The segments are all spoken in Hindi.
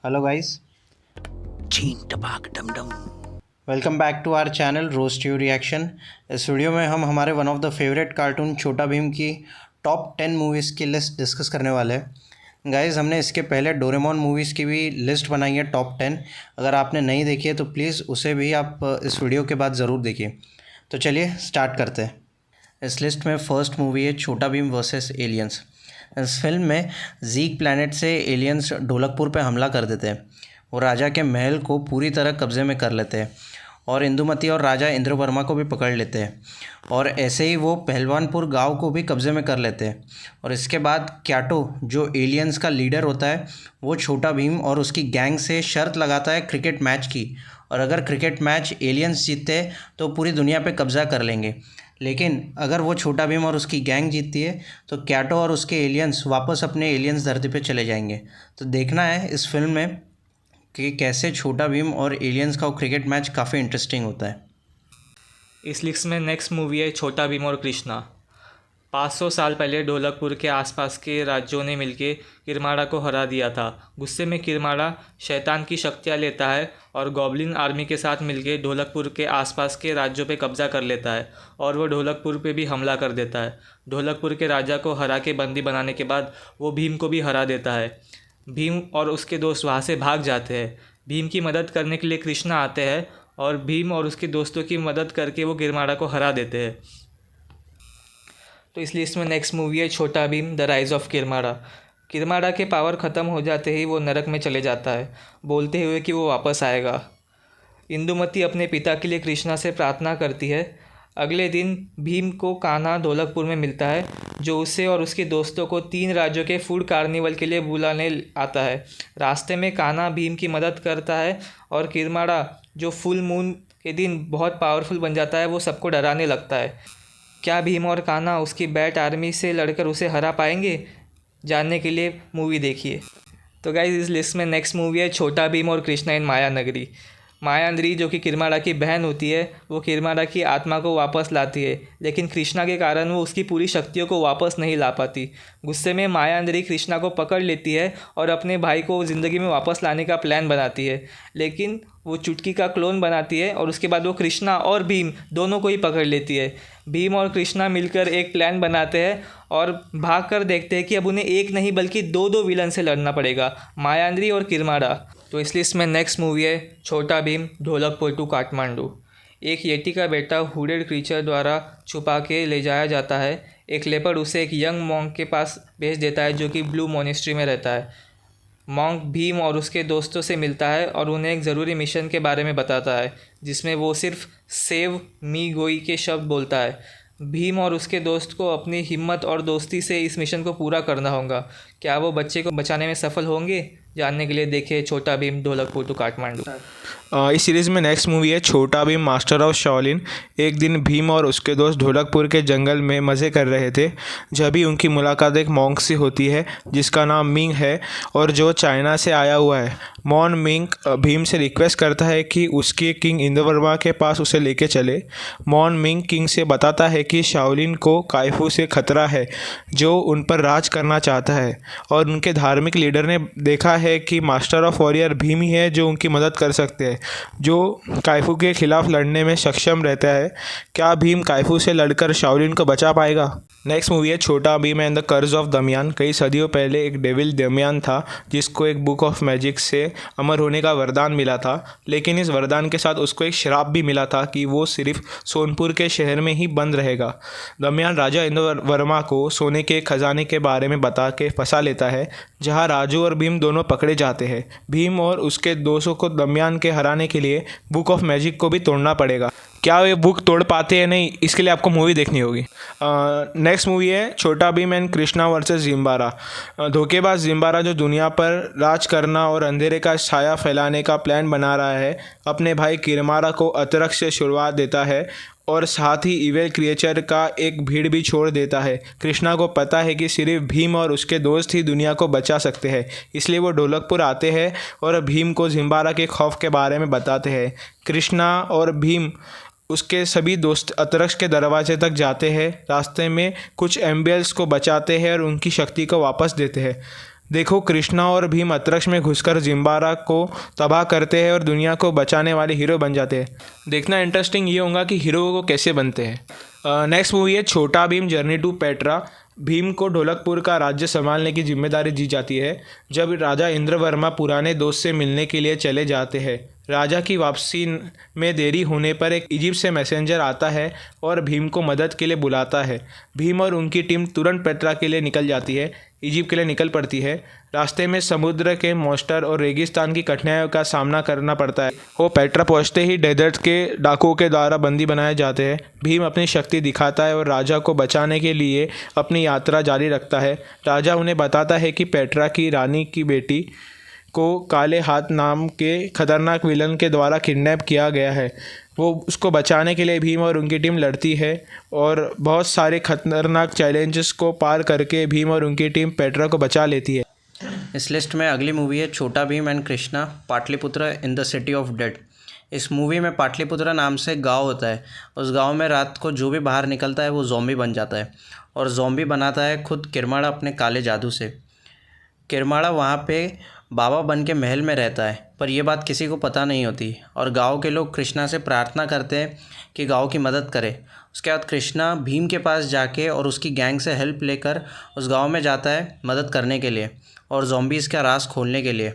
हेलो गाइस, चीन टपाक डम डम। Welcome back to our channel roast you reaction. इस वीडियो में हम हमारे one of the favourite cartoon Chhota Bheem की टॉप 10 मूवीज़ की लिस्ट डिस्कस करने वाले हैं। गाइस, हमने इसके पहले डोरेमोन मूवीज़ की भी लिस्ट बनाई है टॉप 10। अगर आपने नहीं देखी है तो प्लीज़ उसे भी आप इस वीडियो के बाद ज़रूर देखिए। तो चलिए स्टार्ट करते हैं। इस लिस्ट में फ़र्स्ट मूवी है छोटा भीम वर्सेस एलियंस। इस फिल्म में जीक प्लैनेट से एलियंस ढोलकपुर पे हमला कर देते हैं। वो राजा के महल को पूरी तरह कब्जे में कर लेते हैं और इंदुमती और राजा इंद्रवर्मा को भी पकड़ लेते हैं। और ऐसे ही वो पहलवानपुर गांव को भी कब्जे में कर लेते हैं। और इसके बाद क्याटो, जो एलियंस का लीडर होता है, वो छोटा भीम और उसकी गैंग से शर्त लगाता है क्रिकेट मैच की। और अगर क्रिकेट मैच एलियंस जीतते हैं तो पूरी दुनिया पे कब्जा कर लेंगे। लेकिन अगर वो छोटा भीम और उसकी गैंग जीतती है तो क्याटो और उसके एलियंस वापस अपने एलियंस धरती पे चले जाएंगे। तो देखना है इस फिल्म में कि कैसे छोटा भीम और एलियंस का वो क्रिकेट मैच काफ़ी इंटरेस्टिंग होता है। इस लिस्ट में नेक्स्ट मूवी है छोटा भीम और कृष्णा। 500 साल पहले ढोलकपुर के आसपास के राज्यों ने मिलकर किरमाड़ा को हरा दिया था। गुस्से में किरमाड़ा शैतान की शक्तियाँ लेता है और गॉब्लिन आर्मी के साथ मिलकर ढोलकपुर के आसपास के राज्यों पे कब्जा कर लेता है और वो ढोलकपुर पे भी हमला कर देता है। ढोलकपुर के राजा को हरा के बंदी बनाने के बाद वो भीम को भी हरा देता है। भीम और उसके दोस्त वहाँ से भाग जाते हैं। भीम की मदद करने के लिए कृष्णा आते हैं और भीम और उसके दोस्तों की मदद करके वो किरमाड़ा को हरा देते हैं। तो इस लिस्ट में नेक्स्ट मूवी है Chhota Bhim the rise of किरमाड़ा। किरमाड़ा के पावर ख़त्म हो जाते ही वो नरक में चले जाता है, बोलते हुए कि वो वापस आएगा। इंदुमती अपने पिता के लिए कृष्णा से प्रार्थना करती है। अगले दिन भीम को कान्हा ढोलकपुर में मिलता है, जो उसे और उसके दोस्तों को 3 राज्यों के फूड कार्निवल के लिए बुलाने आता है। रास्ते में कान्हा भीम की मदद करता है और किरमाड़ा, जो फुल मून के दिन बहुत पावरफुल बन जाता है, वो सबको डराने लगता है। क्या भीम और कान्हा उसकी बैट आर्मी से लड़कर उसे हरा पाएंगे? जानने के लिए मूवी देखिए। तो गाइस, इस लिस्ट में नेक्स्ट मूवी है छोटा भीम और कृष्णा इन माया नगरी। माया नगरी, जो कि किरमाड़ा की बहन होती है, वो किरमाड़ा की आत्मा को वापस लाती है, लेकिन कृष्णा के कारण वो उसकी पूरी शक्तियों को वापस नहीं ला पाती। गुस्से में माया नगरी कृष्णा को पकड़ लेती है और अपने भाई को ज़िंदगी में वापस लाने का प्लान बनाती है, लेकिन वो चुटकी का क्लोन बनाती है और उसके बाद वो कृष्णा और भीम दोनों को ही पकड़ लेती है। भीम और कृष्णा मिलकर एक प्लान बनाते हैं और भाग कर देखते हैं कि अब उन्हें एक नहीं बल्कि 2 विलन से लड़ना पड़ेगा, मायानरी और किरमाड़ा। तो इस लिस्ट में नेक्स्ट मूवी है छोटा भीम ढोलकपुर टू काठमांडू। एक येटी का बेटा हुडेड क्रीचर द्वारा छुपा के ले जाया जाता है। एक लेपर्ड उसे एक यंग मॉन्क के पास भेज देता है, जो कि ब्लू मोनेस्ट्री में रहता है। मॉन्क भीम और उसके दोस्तों से मिलता है और उन्हें एक ज़रूरी मिशन के बारे में बताता है, जिसमें वो सिर्फ सेव मी गोई के शब्द बोलता है। भीम और उसके दोस्त को अपनी हिम्मत और दोस्ती से इस मिशन को पूरा करना होगा। क्या वो बच्चे को बचाने में सफल होंगे? जानने के लिए देखिए छोटा भीम ढोलकपुर टू काठमांडू। इस सीरीज़ में नेक्स्ट मूवी है Chhota Bhim master of Shaolin. एक दिन भीम और उसके दोस्त ढोलकपुर के जंगल में मज़े कर रहे थे, जब भी उनकी मुलाकात एक मॉन्क से होती है जिसका नाम मिंग है और जो चाइना से आया हुआ है। मॉन मिंग भीम से रिक्वेस्ट करता है कि उसके किंग इंद्रवर्मा के पास उसे लेके चले। मॉन मिंग किंग से बताता है कि शाओलिन को काइफू से खतरा है, जो उन पर राज करना चाहता है, और उनके धार्मिक लीडर ने देखा है कि मास्टर ऑफ वॉरियर भीम ही है जो उनकी मदद कर सकते हैं, जो काइफू के खिलाफ लड़ने में सक्षम रहता है। क्या भीम काइफू से लड़कर शाओलिन को बचा पाएगा? नेक्स्ट मूवी है छोटा भीम एंड द कर्ज ऑफ दमियान। कई सदियों पहले एक डेविल दमियान था, जिसको एक बुक ऑफ मैजिक से अमर होने का वरदान मिला था, लेकिन इस वरदान के साथ उसको एक श्राप भी मिला था कि वो सिर्फ सोनपुर के शहर में ही बंद रहेगा। दमियान राजा इंद्रवर्मा को सोने के खजाने के बारे में बता के फंसा लेता है, जहाँ राजू और भीम दोनों पकड़े जाते हैं। भीम और उसके दोस्तों को दमियान के हराने के लिए बुक ऑफ मैजिक को भी तोड़ना पड़ेगा। क्या वे बुक तोड़ पाते हैं नहीं, इसके लिए आपको मूवी देखनी होगी। नेक्स्ट मूवी है छोटा भीम एंड कृष्णा वर्सेस जिम्बारा। धोखेबाज जिम्बारा, जो दुनिया पर राज करना और अंधेरे का छाया फैलाने का प्लान बना रहा है, अपने भाई किरमारा को अतरक से शुरुआत देता है और साथ ही इवेल क्रिएचर का एक भीड़ भी छोड़ देता है। कृष्णा को पता है कि सिर्फ भीम और उसके दोस्त ही दुनिया को बचा सकते हैं, इसलिए वो ढोलकपुर आते हैं और भीम को जिम्बारा के खौफ के बारे में बताते हैं। कृष्णा और भीम उसके सभी दोस्त अतरक्ष के दरवाजे तक जाते हैं। रास्ते में कुछ एम्बियल्स को बचाते हैं और उनकी शक्ति को वापस देते हैं। देखो, कृष्णा और भीम अंतरिक्ष में घुसकर जिम्बारा को तबाह करते हैं और दुनिया को बचाने वाले हीरो बन जाते हैं। देखना इंटरेस्टिंग ये होगा कि हीरो को कैसे बनते हैं। नेक्स्ट मूवी है Chhota Bheem journey to Petra. Bheem को ढोलकपुर का राज्य संभालने की जिम्मेदारी दी जाती है जब राजा इंद्रवर्मा पुराने दोस्त से मिलने के लिए चले जाते हैं। राजा की वापसी में देरी होने पर एक इजिप्ट से मैसेंजर आता है और भीम को मदद के लिए बुलाता है। भीम और उनकी टीम तुरंत पेट्रा के लिए निकल जाती है, इजिप्ट के लिए निकल पड़ती है। रास्ते में समुद्र के मॉन्स्टर और रेगिस्तान की कठिनाइयों का सामना करना पड़ता है। वो पेट्रा पहुंचते ही डेजर्ट के डाकुओं के द्वारा बंदी बनाए जाते हैं। भीम अपनी शक्ति दिखाता है और राजा को बचाने के लिए अपनी यात्रा जारी रखता है। राजा उन्हें बताता है कि पेट्रा की रानी की बेटी को काले हाथ नाम के खतरनाक विलन के द्वारा किडनैप किया गया है। वो उसको बचाने के लिए भीम और उनकी टीम लड़ती है और बहुत सारे खतरनाक चैलेंजेस को पार करके भीम और उनकी टीम पेट्रा को बचा लेती है। इस लिस्ट में अगली मूवी है Chhota Bhim and Krishna Pataliputra in the city of dead. इस मूवी में पाटलिपुत्र नाम से गांव होता है। उस गांव में रात को जो भी बाहर निकलता है वो ज़ॉम्बी बन जाता है और ज़ॉम्बी बनाता है खुद किरमाड़ा अपने काले जादू से। किरमाड़ा वहाँ पे बाबा बन के महल में रहता है, पर यह बात किसी को पता नहीं होती और गांव के लोग कृष्णा से प्रार्थना करते हैं कि गांव की मदद करे। उसके बाद कृष्णा भीम के पास जाके और उसकी गैंग से हेल्प लेकर उस गांव में जाता है मदद करने के लिए और ज़ॉम्बीज़ का राज खोलने के लिए।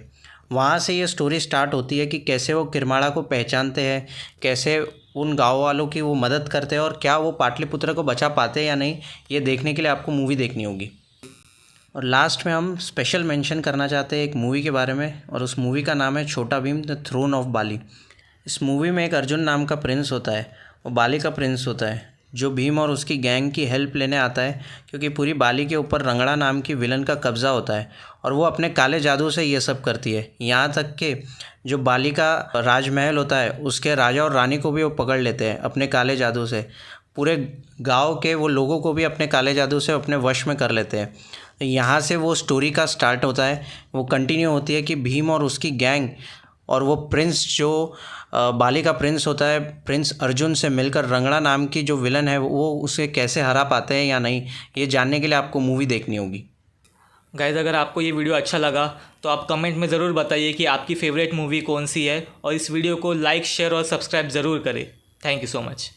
वहाँ से ये स्टोरी स्टार्ट होती है कि कैसे वो किरमाड़ा को पहचानते हैं, कैसे उन गाँव वालों की वो मदद करते हैं और क्या वो पाटलिपुत्र को बचा पाते हैं या नहीं, ये देखने के लिए आपको मूवी देखनी होगी। और लास्ट में हम स्पेशल मेंशन करना चाहते हैं एक मूवी के बारे में और उस मूवी का नाम है Chhota Bhim the throne of बाली। इस मूवी में एक अर्जुन नाम का प्रिंस होता है, वो बाली का प्रिंस होता है जो भीम और उसकी गैंग की हेल्प लेने आता है क्योंकि पूरी बाली के ऊपर रंगड़ा नाम की विलन का कब्ज़ा होता है और वो अपने काले जादू से ये सब करती है। यहाँ तक कि जो बाली का राजमहल होता है उसके राजा और रानी को भी वो पकड़ लेते हैं अपने काले जादू से। पूरे गांव के वो लोगों को भी अपने काले जादू से अपने वश में कर लेते हैं। यहाँ से वो स्टोरी का स्टार्ट होता है, वो कंटिन्यू होती है कि भीम और उसकी गैंग और वो प्रिंस जो बाली का प्रिंस होता है, प्रिंस अर्जुन से मिलकर रंगड़ा नाम की जो विलन है वो उसे कैसे हरा पाते हैं या नहीं, ये जानने के लिए आपको मूवी देखनी होगी। गाइस, अगर आपको ये वीडियो अच्छा लगा तो आप कमेंट में ज़रूर बताइए कि आपकी फ़ेवरेट मूवी कौन सी है और इस वीडियो को लाइक, शेयर और सब्सक्राइब ज़रूर करें। Thank you so much.